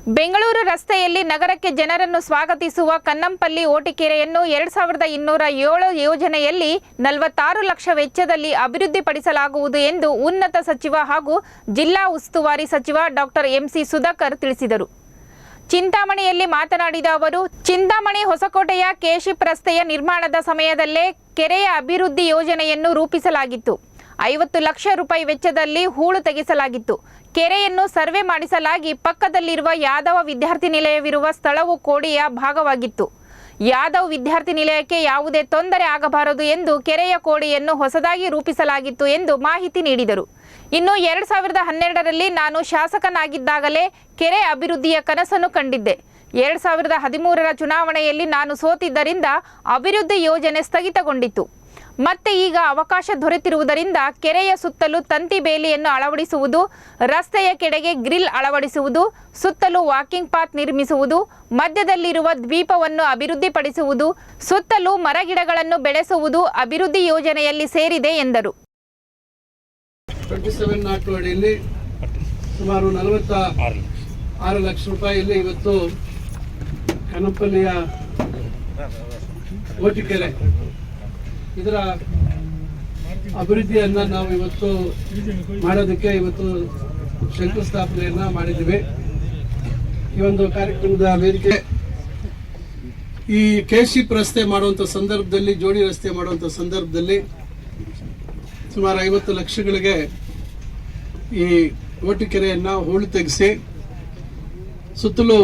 ಬೆಂಗಳೂರು ರಸ್ತೆಯಲ್ಲಿ ನಗರಕ್ಕೆ ಜನರನ್ನು ಸ್ವಾಗತಿಸುವ ಕನ್ನಂಪಲ್ಲಿ ಓಟಿಕೆರೆಯನ್ನು 2207 ಯೋಜನೆಯಲ್ಲಿ 46 ಲಕ್ಷ ವೆಚ್ಚದಲ್ಲಿ ಅಭಿವೃದ್ಧಿಪಡಿಸಲಾಗುವುದು ಎಂದು ಉನ್ನತ ಸಚಿವ ಹಾಗೂ ಜಿಲ್ಲಾ ಉಸ್ತುವಾರಿ ಸಚಿವ ಡಾಕ್ಟರ್ ಎಂಸಿ ಸುಧಾಕರ್ ತಿಳಿಸಿದರು. ಚಿಂತಾಮಣಿಯಲ್ಲಿ ಮಾತನಾಡಿದ ಅವರು, ಚಿಂತಾಮಣಿ ಹೊಸಕೋಟೆಯ ಕೆಶಿಪ್ ರಸ್ತೆಯ ನಿರ್ಮಾಣದ ಸಮಯದಲ್ಲೇ ಕೆರೆಯ ಅಭಿವೃದ್ಧಿ ಯೋಜನೆಯನ್ನು ರೂಪಿಸಲಾಗಿತ್ತು. 50 ಲಕ್ಷ ರೂಪಾಯಿ ವೆಚ್ಚದಲ್ಲಿ ಹೂಳು ತೆಗೆಸಲಾಗಿತ್ತು. ಕೆರೆಯನ್ನು ಸರ್ವೆ ಮಾಡಿಸಲಾಗಿ ಪಕ್ಕದಲ್ಲಿರುವ ಯಾದವ ವಿದ್ಯಾರ್ಥಿ ನಿಲಯವಿರುವ ಸ್ಥಳವು ಕೋಡಿಯ ಭಾಗವಾಗಿತ್ತು. ಯಾದವ್ ವಿದ್ಯಾರ್ಥಿ ನಿಲಯಕ್ಕೆ ಯಾವುದೇ ತೊಂದರೆ ಆಗಬಾರದು ಎಂದು ಕೆರೆಯ ಕೋಡಿಯನ್ನು ಹೊಸದಾಗಿ ರೂಪಿಸಲಾಗಿತ್ತು ಎಂದು ಮಾಹಿತಿ ನೀಡಿದರು. ಇನ್ನು 2012ರಲ್ಲಿ ನಾನು ಶಾಸಕನಾಗಿದ್ದಾಗಲೇ ಕೆರೆ ಅಭಿವೃದ್ಧಿಯ ಕನಸನ್ನು ಕಂಡಿದ್ದೆ. 2013ರ ಚುನಾವಣೆಯಲ್ಲಿ ನಾನು ಸೋತಿದ್ದರಿಂದ ಅಭಿವೃದ್ಧಿ ಯೋಜನೆ ಸ್ಥಗಿತಗೊಂಡಿತ್ತು. ಮತ್ತೆ ಈಗ ಅವಕಾಶ ದೊರೆತಿರುವುದರಿಂದ ಕೆರೆಯ ಸುತ್ತಲೂ ತಂತಿ ಬೇಲಿಯನ್ನು ಅಳವಡಿಸುವುದು, ರಸ್ತೆಯ ಕೆಡೆಗೆ ಗ್ರಿಲ್ ಅಳವಡಿಸುವುದು, ಸುತ್ತಲೂ ವಾಕಿಂಗ್ ಪಾತ್ ನಿರ್ಮಿಸುವುದು, ಮಧ್ಯದಲ್ಲಿರುವ ದ್ವೀಪವನ್ನು ಅಭಿವೃದ್ಧಿಪಡಿಸುವುದು, ಸುತ್ತಲೂ ಮರಗಿಡಗಳನ್ನು ಬೆಳೆಸುವುದು ಅಭಿವೃದ್ಧಿ ಯೋಜನೆಯಲ್ಲಿ ಸೇರಿದೆ ಎಂದರು. 27 ಅಡಿಯಲ್ಲಿ ಸುಮಾರು 46 ಲಕ್ಷ ರೂಪಾಯಿಯಲ್ಲಿ ಇವತ್ತು ಕನ್ನಂಪಲ್ಲಿಯ ಓಟಿಕೆರೆ ಇದರ ಅಭಿವೃದ್ಧಿಯನ್ನ ನಾವು ಇವತ್ತು ಮಾಡೋದಕ್ಕೆ ಇವತ್ತು ಶಂಕುಸ್ಥಾಪನೆಯನ್ನ ಮಾಡಿದ್ದೀವಿ. ಈ ಒಂದು ಕಾರ್ಯಕ್ರಮದ ವೇದಿಕೆ ಈ ಕೆಶಿಪ್ ರಸ್ತೆ ಮಾಡುವಂತ ಸಂದರ್ಭದಲ್ಲಿ, ಜೋಡಿ ರಸ್ತೆ ಮಾಡುವಂತ ಸಂದರ್ಭದಲ್ಲಿ ಸುಮಾರು 50 ಲಕ್ಷಗಳಿಗೆ ಈ ಓಟಿಕೆರೆಯನ್ನ ಹೂಳು ತೆಗೆಸಿ ಸುತ್ತಲೂ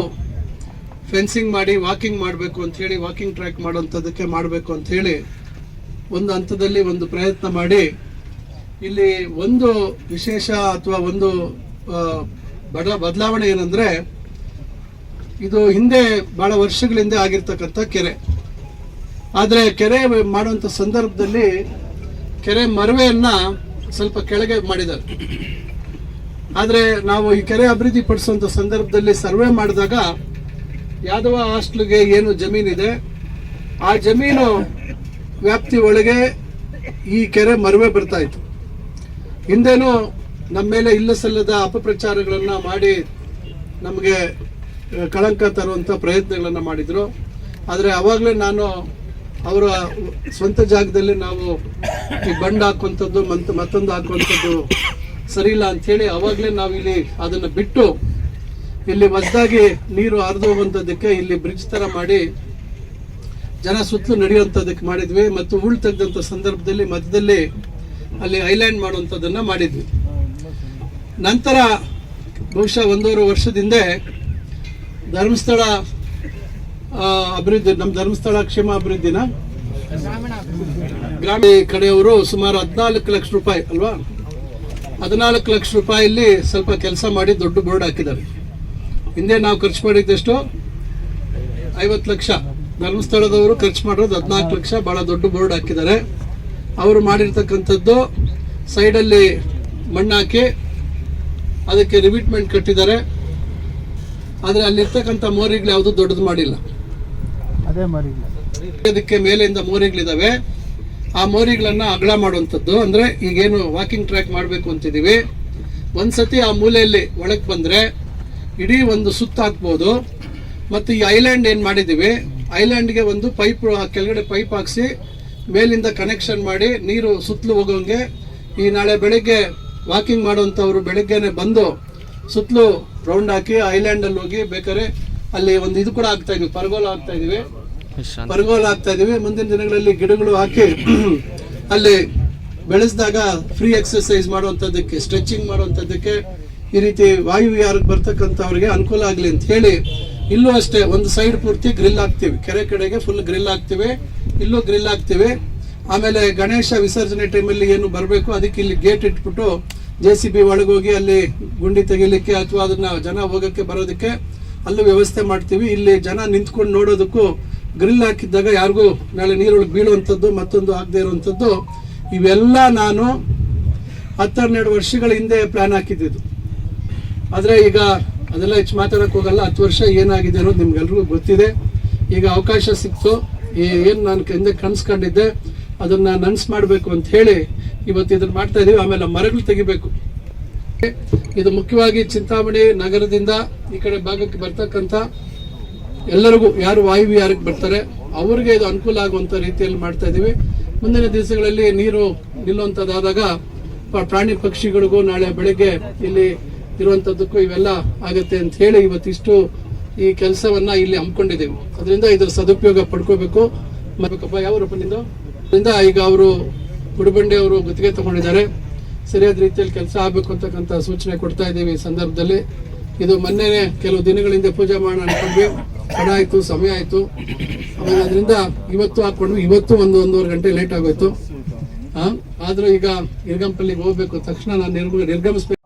ಫೆನ್ಸಿಂಗ್ ಮಾಡಿ ವಾಕಿಂಗ್ ಮಾಡಬೇಕು ಅಂತ ಹೇಳಿ, ವಾಕಿಂಗ್ ಟ್ರ್ಯಾಕ್ ಮಾಡುವಂಥದ್ದಕ್ಕೆ ಮಾಡಬೇಕು ಅಂತ ಹೇಳಿ ಒಂದು ಹಂತದಲ್ಲಿ ಒಂದು ಪ್ರಯತ್ನ ಮಾಡಿ, ಇಲ್ಲಿ ಒಂದು ವಿಶೇಷ ಅಥವಾ ಒಂದು ಬದಲಾವಣೆ ಏನಂದ್ರೆ, ಇದು ಹಿಂದೆ ಬಹಳ ವರ್ಷಗಳ ಹಿಂದೆ ಆಗಿರ್ತಕ್ಕಂಥ ಕೆರೆ. ಆದ್ರೆ ಕೆರೆ ಮಾಡುವಂತ ಸಂದರ್ಭದಲ್ಲಿ ಕೆರೆ ಮರವೆಯನ್ನ ಸ್ವಲ್ಪ ಕೆಳಗೆ ಮಾಡಿದ್ದಾರೆ. ಆದ್ರೆ ನಾವು ಈ ಕೆರೆ ಅಭಿವೃದ್ಧಿ ಪಡಿಸುವಂತ ಸಂದರ್ಭದಲ್ಲಿ ಸರ್ವೆ ಮಾಡಿದಾಗ ಯಾದವ ಹಾಸ್ಟೆಲ್ಗೆ ಏನು ಜಮೀನಿದೆ ಆ ಜಮೀನು ವ್ಯಾಪ್ತಿ ಒಳಗೆ ಈ ಕೆರೆ ಮರವೆ ಬರ್ತಾ ಇತ್ತು. ಹಿಂದೇನು ನಮ್ಮ ಮೇಲೆ ಇಲ್ಲ ಸಲ್ಲದ ಅಪಪ್ರಚಾರಗಳನ್ನ ಮಾಡಿ ನಮಗೆ ಕಳಂಕ ತರುವಂತ ಪ್ರಯತ್ನಗಳನ್ನ ಮಾಡಿದ್ರು. ಆದ್ರೆ ಅವಾಗಲೇ ನಾನು ಅವರ ಸ್ವಂತ ಜಾಗದಲ್ಲಿ ನಾವು ಈ ಬಂಡ್ ಹಾಕುವಂಥದ್ದು ಮತ್ತೊಂದು ಹಾಕುವಂಥದ್ದು ಸರಿ ಇಲ್ಲ ಅಂತ ಹೇಳಿ ಅವಾಗಲೇ ನಾವು ಇಲ್ಲಿ ಅದನ್ನ ಬಿಟ್ಟು ಇಲ್ಲಿ ಹೊಸದಾಗಿ ನೀರು ಹರಿದು ಹೋಗುವಂಥದ್ದಕ್ಕೆ ಇಲ್ಲಿ ಬ್ರಿಡ್ಜ್ ತರ ಮಾಡಿ ಜನ ಸುತ್ತಲೂ ನಡೆಯುವಂಥದ್ದಕ್ಕೆ ಮಾಡಿದ್ವಿ. ಮತ್ತು ಹೂಳು ತೆಗೆದಂಥ ಸಂದರ್ಭದಲ್ಲಿ ಮಧ್ಯದಲ್ಲಿ ಅಲ್ಲಿ ಐಲ್ಯಾಂಡ್ ಮಾಡುವಂಥದ್ದನ್ನ ಮಾಡಿದ್ವಿ. ನಂತರ ಬಹುಶಃ 1.5 ವರ್ಷದಿಂದ ಧರ್ಮಸ್ಥಳ ಅಭಿವೃದ್ಧಿ, ನಮ್ಮ ಧರ್ಮಸ್ಥಳ ಕ್ಷೇಮ ಅಭಿವೃದ್ಧಿನ ಗ್ರಾಮೀಣ ಕಡೆಯವರು ಸುಮಾರು 14 ಲಕ್ಷ ರೂಪಾಯಿ ಅಲ್ವಾ, 14 ಲಕ್ಷ ರೂಪಾಯಿಲಿ ಸ್ವಲ್ಪ ಕೆಲಸ ಮಾಡಿ ದೊಡ್ಡ ಬೋರ್ಡ್ ಹಾಕಿದ್ದಾರೆ. ಹಿಂದೆ ನಾವು ಖರ್ಚು ಮಾಡಿದ್ದಷ್ಟು 50 ಲಕ್ಷ, ಧರ್ಮಸ್ಥಳದವರು ಖರ್ಚು ಮಾಡಿರೋದು 14 ಲಕ್ಷ. ಬಹಳ ದೊಡ್ಡ ಬೋರ್ಡ್ ಹಾಕಿದ್ದಾರೆ. ಅವರು ಮಾಡಿರ್ತಕ್ಕಂಥದ್ದು ಸೈಡಲ್ಲಿ ಮಣ್ಣು ಹಾಕಿ ಅದಕ್ಕೆ ರಿವಿಟ್ಮೆಂಟ್ ಕಟ್ಟಿದ್ದಾರೆ. ಆದ್ರೆ ಅಲ್ಲಿರ್ತಕ್ಕಂಥ ಮೋರಿಗಳು ಯಾವುದು ದೊಡ್ಡದು ಮಾಡಿಲ್ಲ. ಅದಕ್ಕೆ ಮೇಲಿಂದ ಮೋರಿಗಳಿದಾವೆ. ಆ ಮೋರಿಗಳನ್ನ ಅಗಲ ಮಾಡುವಂಥದ್ದು, ಅಂದ್ರೆ ಈಗೇನು ವಾಕಿಂಗ್ ಟ್ರ್ಯಾಕ್ ಮಾಡಬೇಕು ಅಂತಿದೀವಿ, ಒಂದ್ಸತಿ ಆ ಮೂಲೆಯಲ್ಲಿ ಒಳಗೆ ಬಂದ್ರೆ ಇಡೀ ಒಂದು ಸುತ್ತ ಹಾಕ್ಬೋದು. ಮತ್ತು ಈ ಐಲ್ಯಾಂಡ್ ಏನ್ ಮಾಡಿದೀವಿ, ಐಲ್ಯಾಂಡ್ಗೆ ಒಂದು ಪೈಪ್, ಕೆಳಗಡೆ ಪೈಪ್ ಹಾಕ್ಸಿ ಮೇಲಿಂದ ಕನೆಕ್ಷನ್ ಮಾಡಿ ನೀರು ಸುತ್ತಲೂ ಹೋಗೋಂಗೆ, ಈ ನಾಳೆ ಬೆಳಿಗ್ಗೆ ವಾಕಿಂಗ್ ಮಾಡುವಂಥವ್ರು ಬೆಳಿಗ್ಗೆನೆ ಬಂದು ಸುತ್ತಲೂ ರೌಂಡ್ ಹಾಕಿ ಐಲ್ಯಾಂಡ್ ಅಲ್ಲಿ ಹೋಗಿ ಬೇಕಾದ್ರೆ ಅಲ್ಲಿ ಒಂದು ಇದು ಕೂಡ ಹಾಕ್ತಾ ಇದೀವಿ, ಪರ್ಗೋಲ ಹಾಕ್ತಾ ಇದೀವಿ. ಮುಂದಿನ ದಿನಗಳಲ್ಲಿ ಗಿಡಗಳು ಹಾಕಿ ಅಲ್ಲಿ ಬೆಳೆಸಿದಾಗ ಫ್ರೀ ಎಕ್ಸರ್ಸೈಸ್ ಮಾಡುವಂಥದ್ದಕ್ಕೆ, ಸ್ಟ್ರೆಚಿಂಗ್ ಮಾಡುವಂಥದ್ದಕ್ಕೆ, ಈ ರೀತಿ ವಾಯುವಿಹಾರಕ್ಕೆ ಬರ್ತಕ್ಕಂಥವ್ರಿಗೆ ಅನುಕೂಲ ಆಗಲಿ ಅಂತ ಹೇಳಿ ಇಲ್ಲೂ ಅಷ್ಟೇ ಒಂದು ಸೈಡ್ ಪೂರ್ತಿ ಗ್ರಿಲ್ ಹಾಕ್ತಿವಿ. ಕೆರೆ ಕಡೆಗೆ ಫುಲ್ ಗ್ರಿಲ್ ಹಾಕ್ತಿವಿ, ಇಲ್ಲೂ ಗ್ರಿಲ್ ಹಾಕ್ತಿವಿ. ಆಮೇಲೆ ಗಣೇಶ ವಿಸರ್ಜನೆ ಟೈಮಲ್ಲಿ ಏನು ಬರಬೇಕು ಅದಕ್ಕೆ ಇಲ್ಲಿ ಗೇಟ್ ಇಟ್ಬಿಟ್ಟು JCB ಒಳಗೋಗಿ ಅಲ್ಲಿ ಗುಂಡಿ ತೆಗಿಲಿಕ್ಕೆ ಅಥವಾ ಅದನ್ನ ಜನ ಹೋಗಕ್ಕೆ ಬರೋದಕ್ಕೆ ಅಲ್ಲೂ ವ್ಯವಸ್ಥೆ ಮಾಡ್ತೀವಿ. ಇಲ್ಲಿ ಜನ ನಿಂತ್ಕೊಂಡು ನೋಡೋದಕ್ಕೂ ಗ್ರಿಲ್ ಹಾಕಿದ್ದಾಗ ಯಾರಿಗೂ ನಾಳೆ ನೀರೊಳಗೆ ಬೀಳುವಂಥದ್ದು ಮತ್ತೊಂದು ಆಗದೆ ಇರುವಂಥದ್ದು, ಇವೆಲ್ಲ ನಾನು 12 ವರ್ಷಗಳ ಹಿಂದೆ ಪ್ಲಾನ್ ಹಾಕಿದ್ದು. ಆದ್ರೆ ಈಗ ಅದೆಲ್ಲ ಹೆಚ್ಚು ಮಾತಾಡಕ್ ಹೋಗಲ್ಲ. 10 ವರ್ಷ ಏನಾಗಿದೆ ಅನ್ನೋದು ನಿಮ್ಗೆಲ್ರಿಗೂ ಗೊತ್ತಿದೆ. ಈಗ ಅವಕಾಶ ಸಿಕ್ತು. ಏನ್ ನಾನು ಹಿಂದೆ ಕನ್ಸ್ಕೊಂಡಿದ್ದೆ ಅದನ್ನ ನನ್ಸ್ ಮಾಡಬೇಕು ಅಂತ ಹೇಳಿ ಇವತ್ತು ಇದನ್ನ ಮಾಡ್ತಾ ಇದೀವಿ. ಆಮೇಲೆ ಮರಗಳು ತೆಗಿಬೇಕು. ಇದು ಮುಖ್ಯವಾಗಿ ಚಿಂತಾಮಣಿ ನಗರದಿಂದ ಈ ಕಡೆ ಭಾಗಕ್ಕೆ ಬರ್ತಕ್ಕಂಥ ಎಲ್ಲರಿಗೂ ಯಾರು ವಾಯುವಿಹಾರಕ್ಕೆ ಬರ್ತಾರೆ ಅವರಿಗೆ ಇದು ಅನುಕೂಲ ಆಗುವಂತ ರೀತಿಯಲ್ಲಿ ಮಾಡ್ತಾ ಇದೀವಿ. ಮುಂದಿನ ದಿವಸಗಳಲ್ಲಿ ನೀರು ನಿಲ್ಲುವಂತದ್ದಾದಾಗ ಪ್ರಾಣಿ ಪಕ್ಷಿಗಳಿಗೂ ನಾಳೆ ಬೆಳಿಗ್ಗೆ ಇಲ್ಲಿ ಇರುವಂತದ್ದಕ್ಕೂ ಇವೆಲ್ಲ ಆಗುತ್ತೆ ಅಂತ ಹೇಳಿ ಇವತ್ತಿಷ್ಟು ಈ ಕೆಲಸವನ್ನ ಇಲ್ಲಿ ಹಮ್ಮಿಕೊಂಡಿದ್ದೀವಿ. ಅದರಿಂದ ಇದ್ರ ಸದುಪಯೋಗ ಪಡ್ಕೋಬೇಕು. ಯಾವೂರಪ್ಪ ನಿಂದು? ಅದರಿಂದ ಈಗ ಅವರು ಗುಡಿಬಂಡೆ ಅವರು ಗುತ್ತಿಗೆ ತಗೊಂಡಿದ್ದಾರೆ. ಸರಿಯಾದ ರೀತಿಯಲ್ಲಿ ಕೆಲಸ ಆಗಬೇಕು ಅಂತಕ್ಕಂಥ ಸೂಚನೆ ಕೊಡ್ತಾ ಇದ್ದೀವಿ. ಈ ಸಂದರ್ಭದಲ್ಲಿ ಇದು ಮೊನ್ನೆ ಕೆಲವು ದಿನಗಳಿಂದ ಪೂಜೆ ಮಾಡೋಣ ಅನ್ಕೊಂಡ್ವಿ, ತಡ ಆಯ್ತು, ಸಮಯ ಆಯ್ತು. ಅದರಿಂದ ಇವತ್ತು ಹಾಕೊಂಡ್ವಿ. ಇವತ್ತು ಒಂದೂವರೆ ಗಂಟೆ ಲೇಟ್ ಆಗೋಯ್ತು. ಆದ್ರೂ ಈಗ ಇರ್ಗಂಪಲ್ಲಿಗೆ ಹೋಗ್ಬೇಕು. ತಕ್ಷಣ ನಾನು ನಿರ್ಗಮಿಸ್ಬೇಕು.